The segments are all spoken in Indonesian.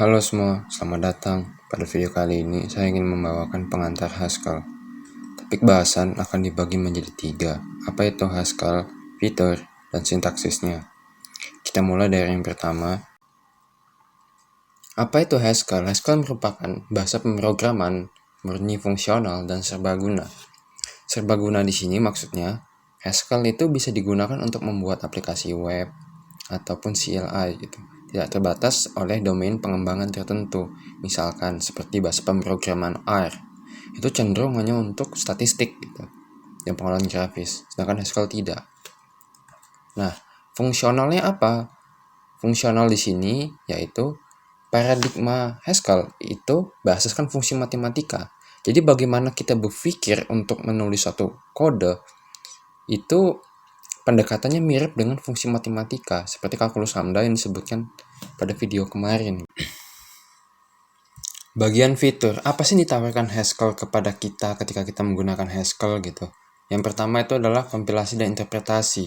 Halo semua, selamat datang. Pada video kali ini, saya ingin membawakan pengantar Haskell. Topik bahasan akan dibagi menjadi 3. Apa itu Haskell, fitur, dan sintaksisnya? Kita mulai dari yang pertama. Apa itu Haskell? Haskell merupakan bahasa pemrograman murni fungsional dan serbaguna. Serbaguna di sini maksudnya, Haskell itu bisa digunakan untuk membuat aplikasi web ataupun CLI gitu. Tidak terbatas oleh domain pengembangan tertentu, misalkan seperti bahasa pemrograman R. Itu cenderung hanya untuk statistik gitu, dan pengolahan grafis, sedangkan Haskell tidak. Nah, fungsionalnya apa? Fungsional di sini yaitu paradigma Haskell itu berasaskan fungsi matematika. Jadi bagaimana kita berpikir untuk menulis suatu kode itu pendekatannya mirip dengan fungsi matematika, seperti kalkulus lambda yang disebutkan pada video kemarin. Bagian fitur, apa sih ditawarkan Haskell kepada kita ketika kita menggunakan Haskell gitu? Yang pertama itu adalah kompilasi dan interpretasi.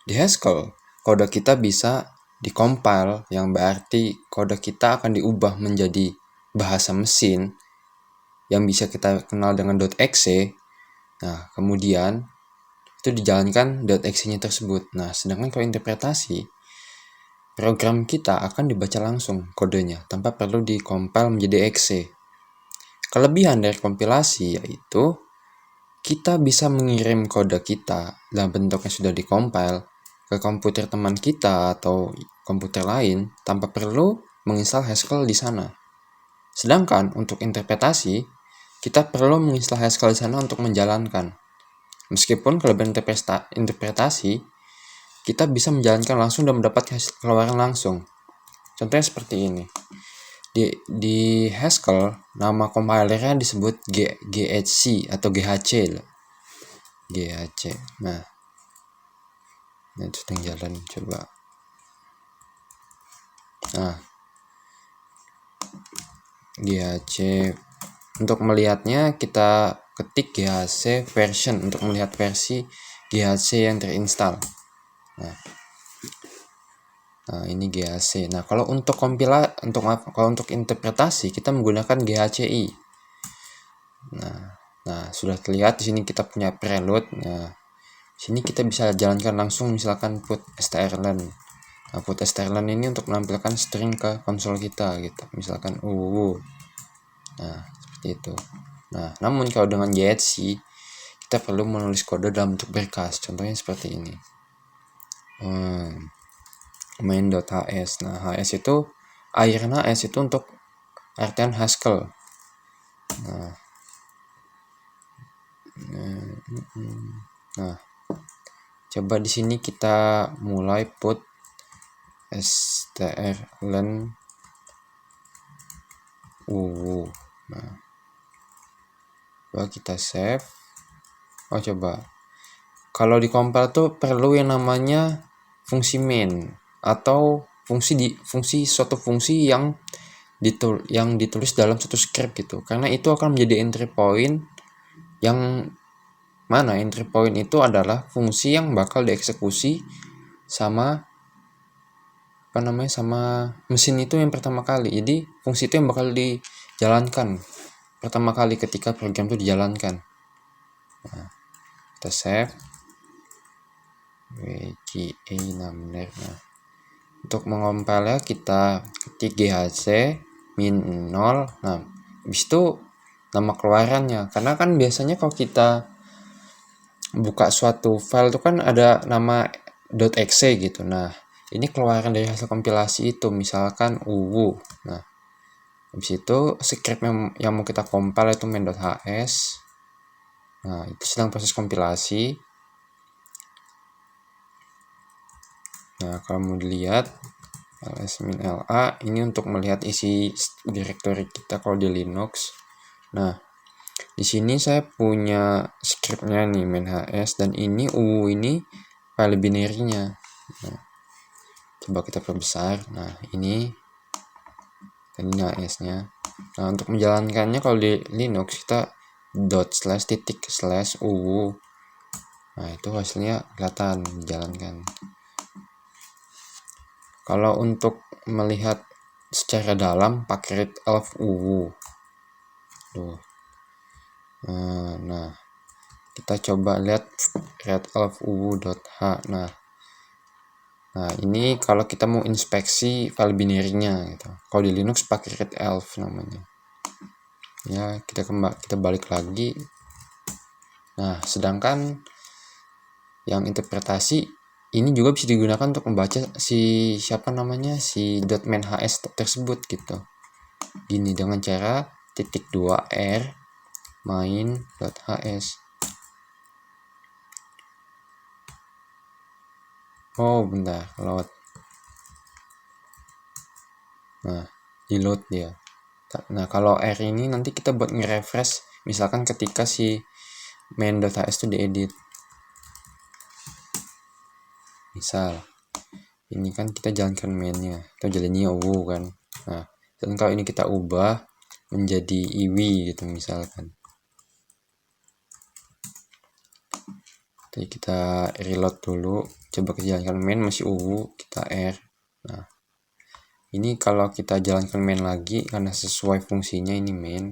Di Haskell, kode kita bisa dikompil, yang berarti kode kita akan diubah menjadi bahasa mesin yang bisa kita kenal dengan .exe. Nah, kemudian itu dijalankan .exe-nya tersebut. Nah, sedangkan kalau interpretasi, program kita akan dibaca langsung kodenya tanpa perlu dikompil menjadi exe. Kelebihan dari kompilasi yaitu kita bisa mengirim kode kita dalam bentuk yang sudah dikompil ke komputer teman kita atau komputer lain tanpa perlu menginstal Haskell di sana. Sedangkan untuk interpretasi, kita perlu menginstal Haskell di sana untuk menjalankan. Meskipun kelebihan interpretasi, kita bisa menjalankan langsung dan mendapat keluaran langsung. Contohnya seperti ini. Di Haskell, nama compilernya disebut GHC atau GHC. GHC. Nah, itu sedang jalan, coba. Nah, GHC. Untuk melihatnya, kita ketik GHC version untuk melihat versi GHC yang terinstall. Nah, ini GHC. Nah, kalau untuk untuk interpretasi kita menggunakan GHCI. Nah, sudah terlihat di sini kita punya prelude. Nah, sini kita bisa jalankan langsung misalkan put strlen. Nah, put strlen ini untuk menampilkan string ke konsol kita gitu. Misalkan Nah, seperti itu. Nah, namun kalau dengan GHC kita perlu menulis kode dalam bentuk berkas. Contohnya seperti ini. Main.hs. Nah, hs itu akhirnya HS itu untuk artian Haskell. Nah, coba di sini kita mulai put strlen Nah, coba kita save. Coba. Kalau di compile tuh perlu yang namanya fungsi main atau suatu fungsi yang ditulis dalam satu script gitu. Karena itu akan menjadi entry point yang mana entry point itu adalah fungsi yang bakal dieksekusi sama mesin itu yang pertama kali. Jadi fungsi itu yang bakal dijalankan pertama kali ketika program itu dijalankan. Nah, kita save WGA number. Nah, untuk mengompilnya kita ketik GHC min 0. Nah, habis itu nama keluarannya. Karena kan biasanya kalau kita buka suatu file itu kan ada nama .exe gitu. Nah, ini keluaran dari hasil kompilasi itu, misalkan Nah, habis itu script yang mau kita compile itu main.hs. Nah, itu sedang proses kompilasi. Nah, kalau mau dilihat ls-la ini untuk melihat isi directory kita kalau di Linux. Nah, di sini saya punya scriptnya nih main.hs dan ini ini file binary-nya. Nah, coba kita perbesar. Nah, ini hs-nya. Nah, untuk menjalankannya kalau di Linux kita //. Nah, itu hasilnya kelihatan dijalankan. Kalau untuk melihat secara dalam pakai readelf uwu. Tuh. Nah, kita coba lihat readelf uwu.h. Nah, ini kalau kita mau inspeksi file binary-nya gitu. Kalau di Linux pakai readelf namanya. Ya, kita balik lagi. Nah, sedangkan yang interpretasi ini juga bisa digunakan untuk membaca si .main.hs tersebut gitu. Gini, dengan cara -2r main.hs. Oh, bentar, load. Nah, di load dia. Nah, kalau R ini nanti kita buat nge-refresh misalkan ketika si main.hs itu diedit. Misal ini kan kita jalankan mainnya atau jalannya uwu kan. Nah, dan kalau ini kita ubah menjadi iwi gitu misalkan. Jadi kita reload dulu, coba kita jalankan main masih uwu, kita R. Nah, ini kalau kita jalankan main lagi karena sesuai fungsinya ini main.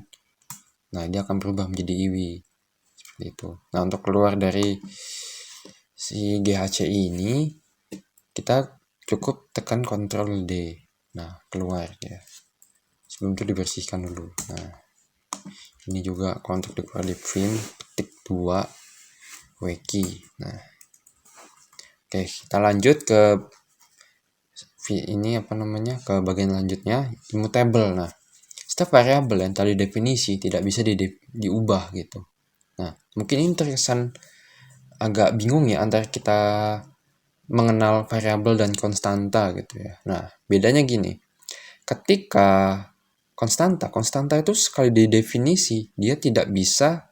Nah, dia akan berubah menjadi iwi. Seperti itu. Nah, untuk keluar dari si GHCI ini kita cukup tekan Ctrl D. Nah, keluar ya. Sebelum itu dibersihkan dulu. Nah, ini juga untuk keluar di vim petik 2 wiki. Nah, oke, kita lanjut ke ke bagian lanjutnya, immutable. Nah, setiap variabel yang tadi definisi tidak bisa diubah gitu. Nah, mungkin ini terkesan agak bingung ya antara kita mengenal variabel dan konstanta gitu ya. Nah, bedanya gini. Ketika konstanta itu sekali didefinisi dia tidak bisa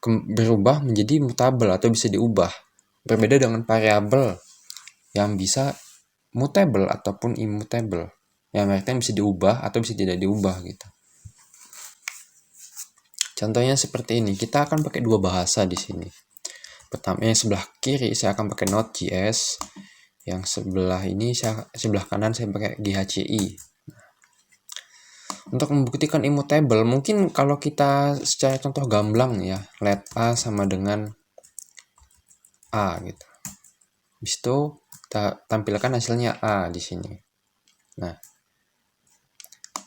berubah menjadi mutable atau bisa diubah. Berbeda dengan variabel yang bisa mutable ataupun immutable. Yang artinya bisa diubah atau bisa tidak diubah gitu. Contohnya seperti ini, kita akan pakai dua bahasa di sini. Pertama, yang sebelah kiri saya akan pakai Node.js, yang sebelah kanan saya pakai GHCI. Untuk membuktikan immutable, mungkin kalau kita secara contoh gamblang ya, let A sama dengan A gitu. Habis itu kita tampilkan hasilnya A di sini. Nah,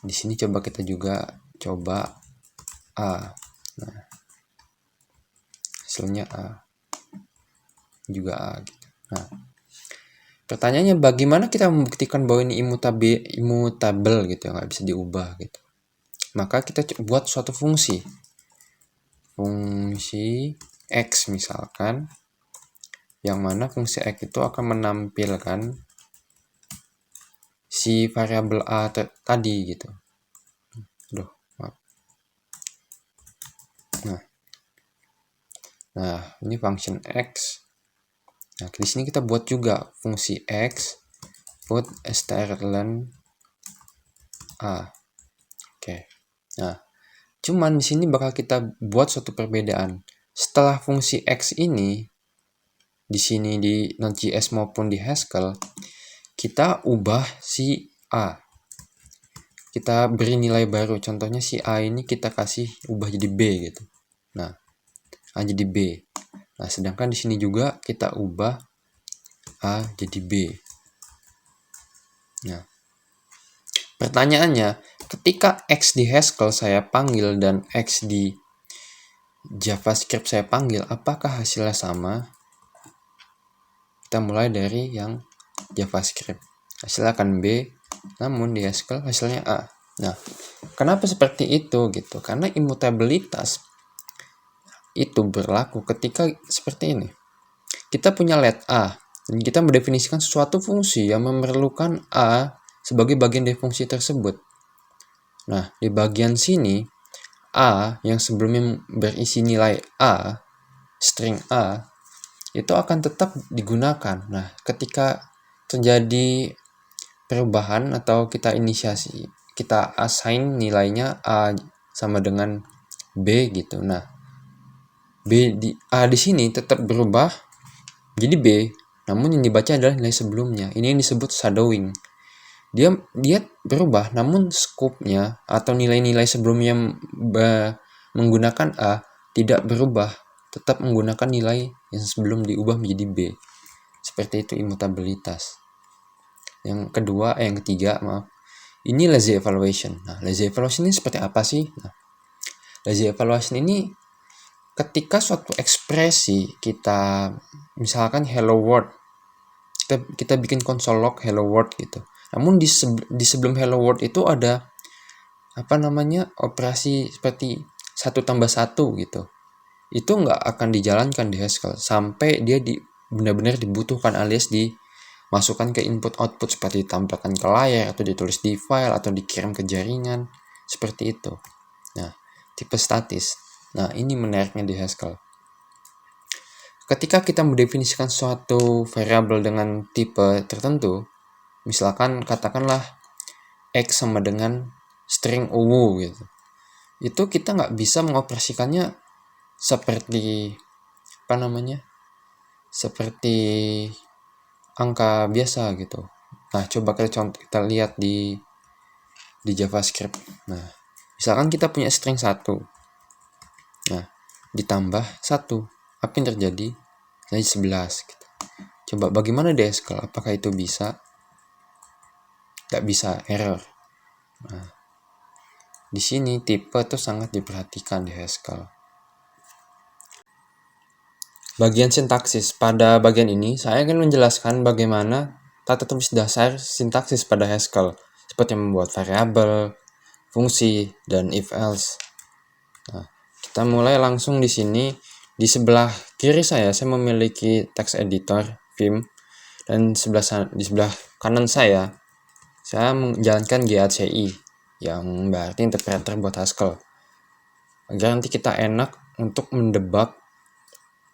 di sini kita coba A. Nah, hasilnya A. Juga A gitu. Nah, pertanyaannya bagaimana kita membuktikan bahwa ini immutable gitu, nggak bisa diubah gitu. Maka kita buat suatu fungsi X misalkan, yang mana fungsi X itu akan menampilkan si variabel A tadi gitu. Maaf. Nah, ini function X. Nah, di sini kita buat juga fungsi X put strlen A. Oke. Nah, cuman di sini bakal kita buat suatu perbedaan. Setelah fungsi X ini di sini di Node.js maupun di Haskell, kita ubah si A. Kita beri nilai baru. Contohnya si A ini kita kasih ubah jadi B gitu. Nah, A jadi B. Nah, sedangkan di sini juga kita ubah A jadi B. Nah, pertanyaannya, ketika X di Haskell saya panggil dan X di JavaScript saya panggil, apakah hasilnya sama? Kita mulai dari yang JavaScript. Hasilnya akan B, namun di Haskell hasilnya A. Nah, kenapa seperti itu gitu? Karena immutabilitas itu berlaku ketika seperti ini. Kita punya let A, dan kita mendefinisikan suatu fungsi yang memerlukan A sebagai bagian dari fungsi tersebut. Nah, di bagian sini, A yang sebelumnya berisi nilai A, string A, itu akan tetap digunakan. Nah, ketika terjadi perubahan atau kita assign nilainya A sama dengan B gitu. Nah, A di sini tetap berubah jadi B, namun yang dibaca adalah nilai sebelumnya. Ini yang disebut shadowing. dia berubah, namun scope-nya atau nilai-nilai sebelumnya menggunakan A tidak berubah, tetap menggunakan nilai yang sebelum diubah menjadi B. Seperti itu imutabilitas. Yang ketiga, ini lazy evaluation. Nah, lazy evaluation ini seperti apa sih? Nah, lazy evaluation ini ketika suatu ekspresi kita, misalkan hello world, kita bikin console log hello world gitu. Namun di sebelum hello world itu ada operasi seperti 1+1 gitu. Itu nggak akan dijalankan di Haskell sampai dia benar-benar dibutuhkan, alias dimasukkan ke input output seperti ditampilkan ke layar atau ditulis di file atau dikirim ke jaringan seperti itu. Nah, tipe statis. Nah, ini menariknya di Haskell. Ketika kita mendefinisikan suatu variabel dengan tipe tertentu, misalkan katakanlah X sama dengan string UWU gitu, itu kita nggak bisa mengoperasikannya seperti seperti angka biasa gitu. Nah, coba kita lihat di JavaScript. Nah, misalkan kita punya string 1. Nah, ditambah 1. Apa yang terjadi? Jadi 11 gitu. Coba bagaimana di Haskell? Apakah itu bisa? Nggak bisa, error. Nah, di sini tipe itu sangat diperhatikan di Haskell. Bagian sintaksis. Pada bagian ini, saya akan menjelaskan bagaimana tata tulis dasar sintaksis pada Haskell, seperti membuat variabel, fungsi, dan if-else. Nah, kita mulai langsung di sini. Di sebelah kiri saya memiliki text editor, Vim, dan di sebelah kanan saya menjalankan GACI, yang berarti interpreter buat Haskell. Agar nanti kita enak untuk mendebak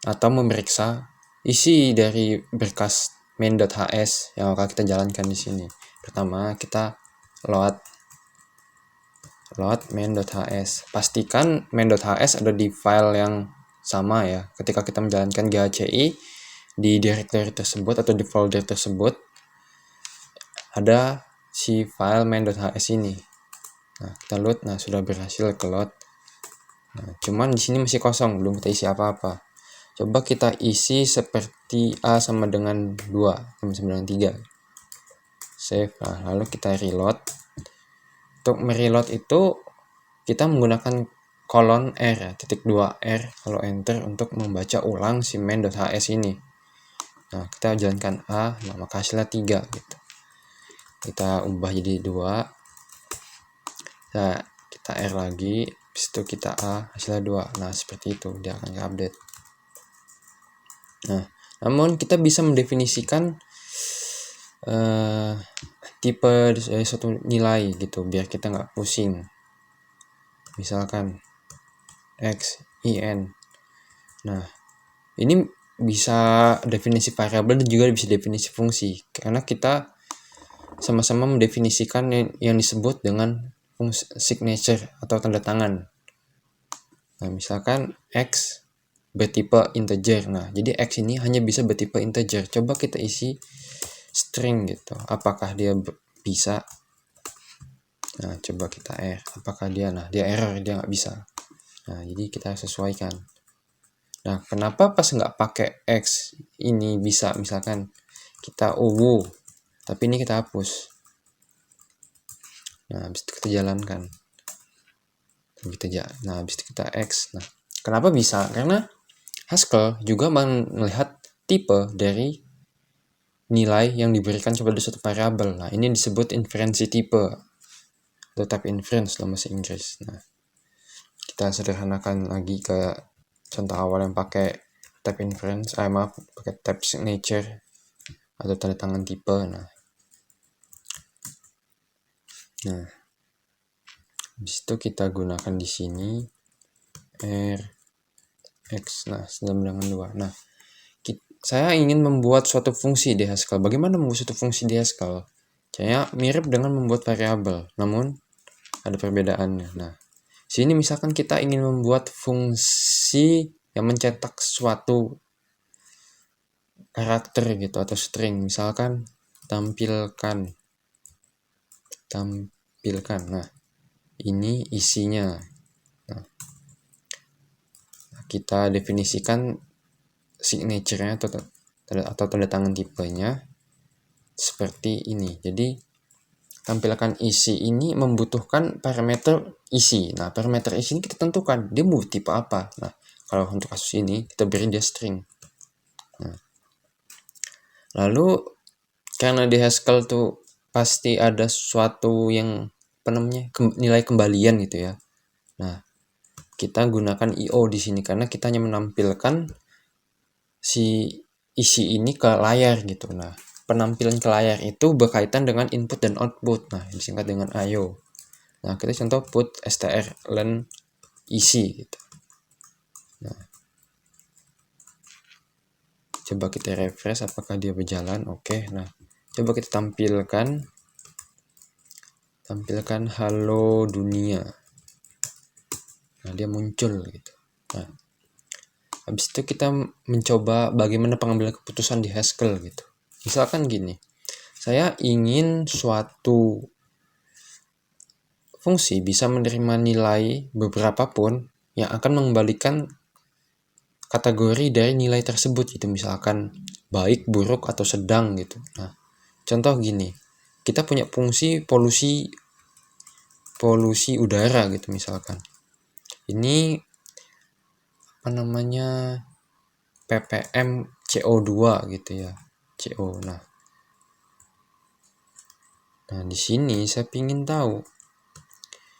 atau memeriksa isi dari berkas main.hs yang akan kita jalankan di sini. Pertama, kita load main.hs. Pastikan main.hs ada di file yang sama ya. Ketika kita menjalankan GACI, di directory tersebut atau di folder tersebut ada si file main.hs ini. Nah, kita load. Nah, sudah berhasil ke load. Nah, cuman di sini masih kosong, belum kita isi apa-apa. Coba kita isi seperti A sama dengan 2, sama dengan 3. Save. Nah, lalu kita reload. Untuk mereload itu kita menggunakan :R, -2R kalau enter untuk membaca ulang si main.hs ini. Nah, kita jalankan A, nah maka hasilnya 3 gitu. Kita ubah jadi 2. Nah, kita R lagi, habis itu kita A, hasilnya 2. Nah, seperti itu dia akan update. Nah, namun kita bisa mendefinisikan tipe dari suatu nilai gitu, biar kita nggak pusing. Misalkan X, IN. Nah, ini bisa definisi variabel dan juga bisa definisi fungsi, karena kita sama-sama mendefinisikan yang disebut dengan fungsi signature atau tanda tangan. Nah, misalkan X bertipe integer. Nah, jadi X ini hanya bisa bertipe integer. Coba kita isi string gitu. Apakah dia bisa? Nah, coba kita R. Apakah dia? Nah, dia error, dia nggak bisa. Nah, jadi kita sesuaikan. Nah, kenapa pas nggak pakai X ini bisa? Misalkan kita UWU, tapi ini kita hapus. Nah, habis itu kita jalankan. Nah, habis itu kita X. Nah, kenapa bisa? Karena Haskell juga melihat tipe dari nilai yang diberikan kepada suatu variabel. Nah, ini disebut inferensi tipe atau type inference dalam bahasa Inggris. Nah, kita sederhanakan lagi ke contoh awal yang pakai type inference, pakai type signature atau tanda tangan tipe. Nah, habis itu kita gunakan di sini R X. Nah, sama dengan 2. Nah, saya ingin membuat suatu fungsi di Haskell. Bagaimana membuat suatu fungsi di Haskell? Saya mirip dengan membuat variabel, namun ada perbedaannya. Nah, sini misalkan kita ingin membuat fungsi yang mencetak suatu karakter gitu atau string, misalkan tampilkan tampilkan. Nah, ini isinya. Nah, kita definisikan signature-nya atau tanda tangan tipenya seperti ini. Jadi tampilkan isi ini membutuhkan parameter isi. Nah, parameter isi ini kita tentukan dia mau tipe apa. Nah, kalau untuk kasus ini kita beri dia string. Nah, lalu karena di Haskell tuh pasti ada sesuatu yang nilai kembalian gitu ya. Nah, kita gunakan IO di sini karena kita hanya menampilkan si isi ini ke layar gitu. Nah, penampilan ke layar itu berkaitan dengan input dan output. Nah, disingkat dengan IO. Nah, kita contoh put strlen isi gitu. Nah, coba kita refresh apakah dia berjalan. Oke. Nah, coba kita tampilkan halo dunia. Nah, dia muncul gitu. Nah, habis itu kita mencoba bagaimana pengambilan keputusan di Haskell gitu. Misalkan gini, saya ingin suatu fungsi bisa menerima nilai beberapa pun yang akan mengembalikan kategori dari nilai tersebut gitu. Misalkan baik, buruk, atau sedang gitu. Nah, contoh gini, kita punya fungsi polusi udara gitu misalkan. Ini apa namanya ppm CO2 gitu ya. CO. Nah, di sini saya ingin tahu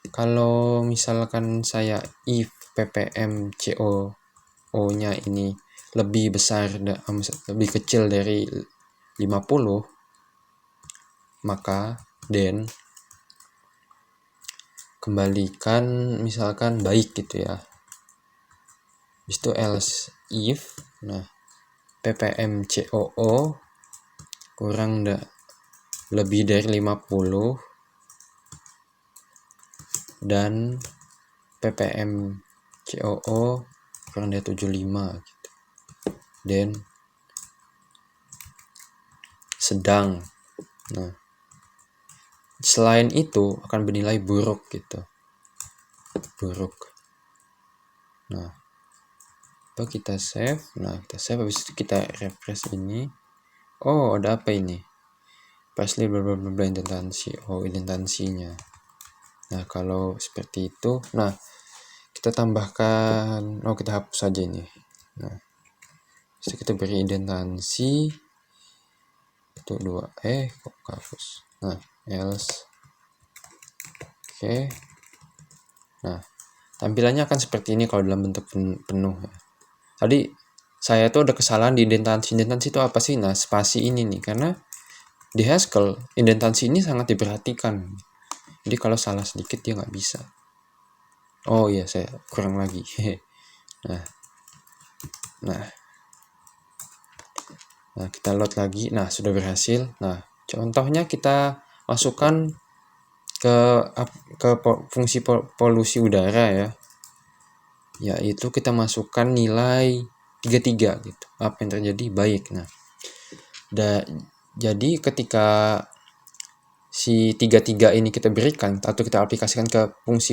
kalau misalkan saya if ppm CO-nya ini lebih besar lebih kecil dari 50, maka then kembalikan misalkan baik gitu ya. Habis itu else if ppm COO kurang lebih dari 50 dan ppm COO kurang dari 75 gitu. Dan sedang. Nah, selain itu akan bernilai buruk gitu. Buruk. Nah, coba kita save. Nah, kita save habis itu kita refresh ini. Oh, ada apa ini? Presley bla bla bla indentansi. Oh, indentansinya. Nah, kalau seperti itu, nah kita tambahkan, kita hapus saja ini. Nah, jadi kita beri indentansi untuk 2. Kok hapus? Nah, else. Oke. Nah, tampilannya akan seperti ini kalau dalam bentuk penuh. Tadi saya tuh ada kesalahan di indentansi. Indentansi itu apa sih? Nah, spasi ini nih, karena di Haskell indentansi ini sangat diperhatikan. Jadi kalau salah sedikit dia nggak bisa. Oh iya, saya kurang lagi. Nah, kita load lagi. Nah, sudah berhasil. Nah, contohnya kita masukkan ke fungsi polusi udara ya. Yaitu kita masukkan nilai 33 gitu. Apa yang terjadi? Baik. Nah, jadi ketika si 33 ini kita berikan atau kita aplikasikan ke fungsi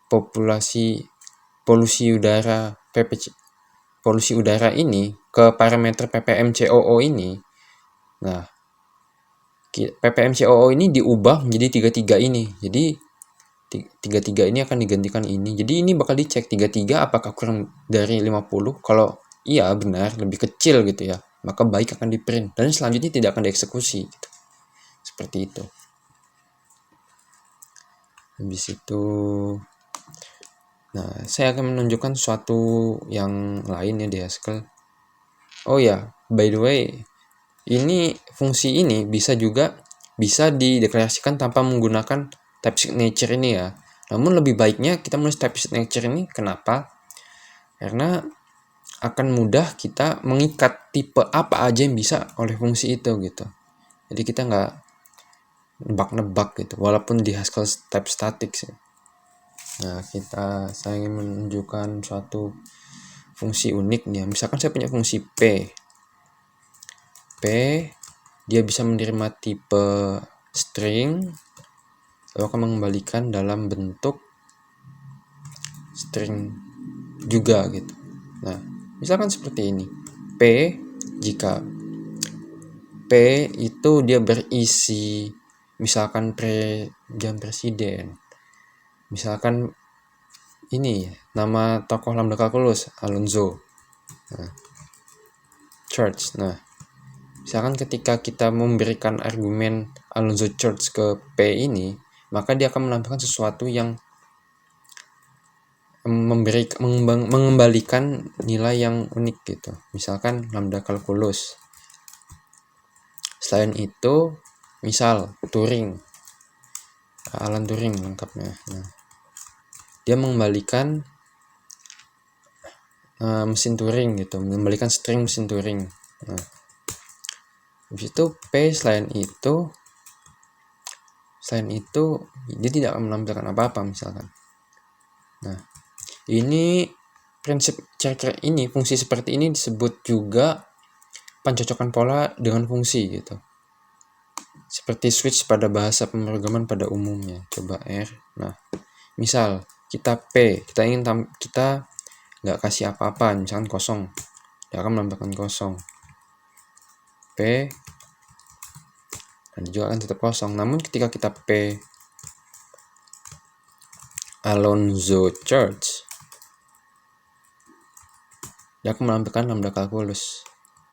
populasi polusi udara polusi udara ini ke parameter ppm COO ini. Nah, ppm COO ini diubah menjadi 33 ini. Jadi 33 ini akan digantikan ini. Jadi ini bakal dicek 33 apakah kurang dari 50. Kalau iya benar lebih kecil gitu ya, maka baik akan di print dan selanjutnya tidak akan dieksekusi gitu. Seperti itu. Habis itu saya akan menunjukkan sesuatu yang lain ya di Haskell. Oh ya, by the way, ini fungsi ini bisa dideklarasikan tanpa menggunakan type signature ini ya. Namun lebih baiknya kita menulis type signature ini. Kenapa? Karena akan mudah kita mengikat tipe apa aja yang bisa oleh fungsi itu gitu. Jadi kita nggak nebak-nebak gitu, walaupun di Haskell type static sih. Nah, saya ingin menunjukkan suatu fungsi unik nih. Misalkan saya punya fungsi P, dia bisa menerima tipe string lalu akan mengembalikan dalam bentuk string juga gitu. Nah, misalkan seperti ini. P, jika P itu dia berisi misalkan presiden. Misalkan ini nama tokoh lambda kalkulus Alonzo. Nah, Church. Nah, misalkan ketika kita memberikan argumen Alonzo Church ke P ini, maka dia akan menampilkan sesuatu yang mengembalikan nilai yang unik gitu. Misalkan lambda kalkulus. Selain itu, misal Turing, Alan Turing lengkapnya. Nah, dia mengembalikan mesin Turing gitu, mengembalikan string mesin Turing. Nah, habis itu P selain itu dia tidak akan menampilkan apa-apa misalkan. Nah, ini prinsip cara ini, fungsi seperti ini disebut juga pencocokan pola dengan fungsi gitu. Seperti switch pada bahasa pemrograman pada umumnya. Coba R. Nah, misal kita P, kita nggak kasih apa-apa, misalkan kosong, dia akan menampilkan kosong. P, dan juga akan tetap kosong. Namun ketika kita P Alonzo Church, dia akan menampilkan lambda kalkulus.